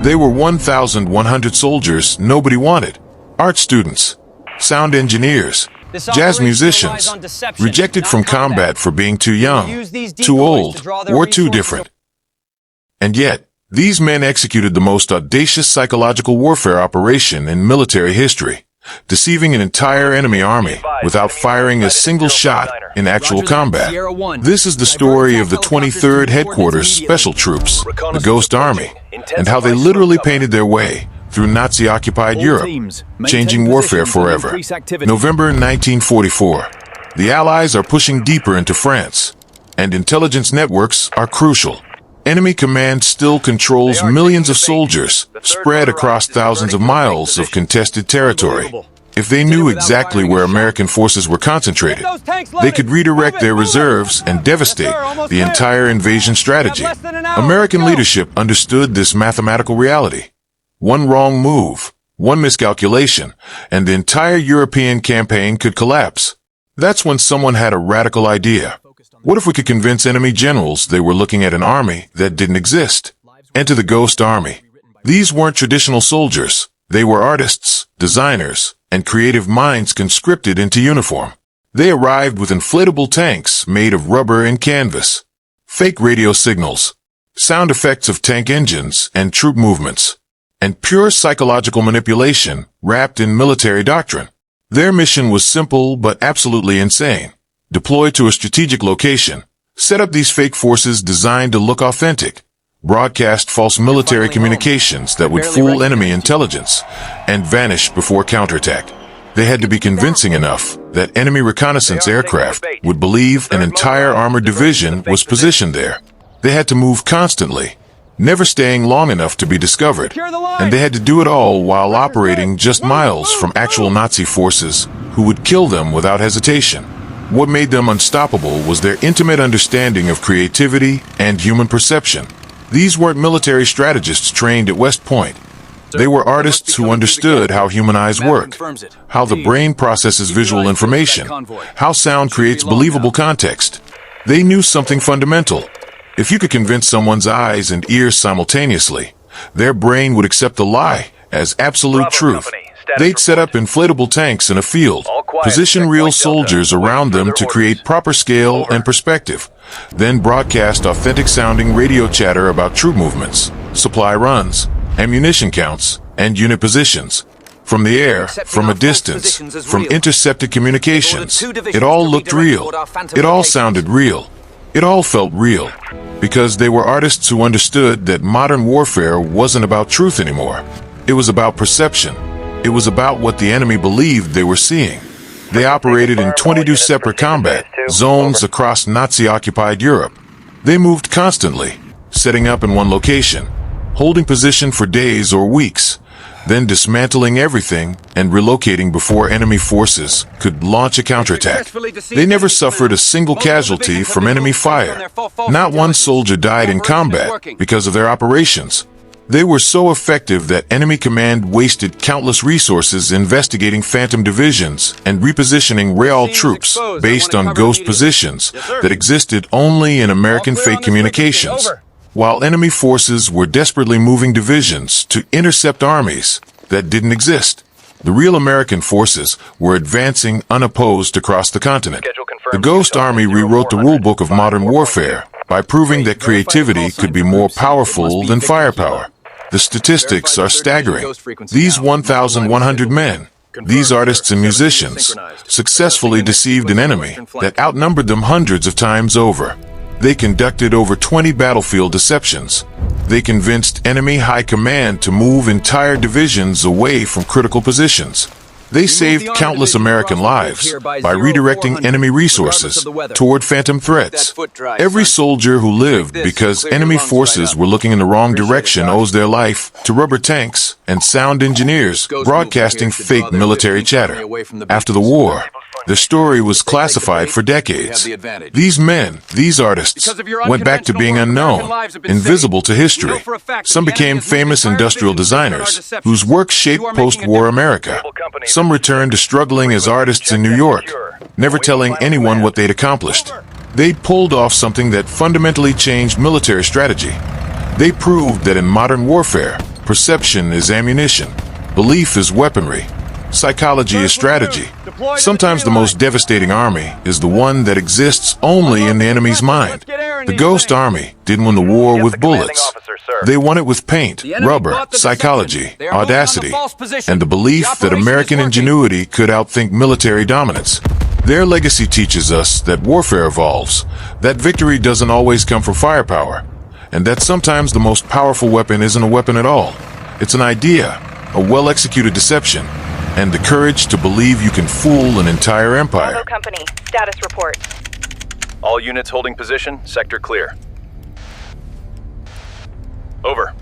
They were 1,100 soldiers nobody wanted. Art students, sound engineers, jazz musicians, rejected from combat for being too young, too old, or too different. And yet, these men executed the most audacious psychological warfare operation in military history, deceiving an entire enemy army without firing a single shot in actual combat. This is the story of the 23rd Headquarters Special Troops, the Ghost Army, and how they literally painted their way through Nazi-occupied Europe, changing warfare forever. November 1944. The Allies are pushing deeper into France, and intelligence networks are crucial. Enemy command still controls millions of soldiers spread across thousands of miles of contested territory. If they knew exactly where American forces were concentrated, they could redirect their reserves and devastate the entire invasion strategy. American leadership understood this mathematical reality. One wrong move, one miscalculation, and the entire European campaign could collapse. That's when someone had a radical idea. What if we could convince enemy generals they were looking at an army that didn't exist? Enter the Ghost Army. These weren't traditional soldiers. They were artists, designers, and creative minds conscripted into uniform. They arrived with inflatable tanks made of rubber and canvas, fake radio signals, sound effects of tank engines and troop movements, and pure psychological manipulation wrapped in military doctrine. Their mission was simple but absolutely insane. Deploy to a strategic location, set up these fake forces designed to look authentic, broadcast false military communications that would fool enemy intelligence, and vanish before counterattack. They had to be convincing enough that enemy reconnaissance aircraft would believe an entire armored division was positioned there. They had to move constantly, never staying long enough to be discovered, and they had to do it all while operating just miles from actual Nazi forces who would kill them without hesitation. What made them unstoppable was their intimate understanding of creativity and human perception. These weren't military strategists trained at West Point. They were artists who understood how human eyes work, how the brain processes visual information, how sound creates believable context. They knew something fundamental. If you could convince someone's eyes and ears simultaneously, their brain would accept the lie as absolute truth. They'd set up inflatable tanks in a field, position real soldiers around them to create proper scale and perspective, then broadcast authentic-sounding radio chatter about troop movements, supply runs, ammunition counts, and unit positions. From the air, from a distance, from intercepted communications, it all looked real. It all sounded real. It all felt real. Because they were artists who understood that modern warfare wasn't about truth anymore. It was about perception. It was about what the enemy believed they were seeing. They operated in 22 separate combat zones across Nazi-occupied Europe. They moved constantly, setting up in one location, holding position for days or weeks, then dismantling everything and relocating before enemy forces could launch a counterattack. They never suffered a single casualty from enemy fire. Not one soldier died in combat because of their operations. They were so effective that enemy command wasted countless resources investigating phantom divisions and repositioning real troops based on ghost positions that existed only in American fake communications, while enemy forces were desperately moving divisions to intercept armies that didn't exist. The real American forces were advancing unopposed across the continent. The Ghost Army rewrote the rulebook of modern warfare by proving that creativity could be more powerful than firepower. The statistics are staggering. These 1,100 men, these artists and musicians, successfully deceived an enemy that outnumbered them hundreds of times over. They conducted over 20 battlefield deceptions. They convinced enemy high command to move entire divisions away from critical positions. They saved countless American lives by redirecting enemy resources toward phantom threats. Every soldier who lived because enemy forces were looking in the wrong direction owes their life to rubber tanks and sound engineers broadcasting fake military chatter. After the war, the story was classified for decades. These men, these artists, went back to being unknown, invisible to history. Some became famous industrial designers whose work shaped post-war America. Some returned to struggling as artists in New York, never telling anyone what they'd accomplished. They'd pulled off something that fundamentally changed military strategy. They proved that in modern warfare, Perception is ammunition. Belief is weaponry. Psychology is strategy. Sometimes the most devastating army is the one that exists only in the enemy's mind. The Ghost Army didn't win the war with bullets. They won it with paint, rubber, psychology, audacity, and the belief that American ingenuity could outthink military dominance. Their legacy teaches us that warfare evolves, that victory doesn't always come from firepower, and that sometimes the most powerful weapon isn't a weapon at all. It's an idea, a well-executed deception, and the courage to believe you can fool an entire empire. Bravo Company, status report. All units holding position, sector clear. Over.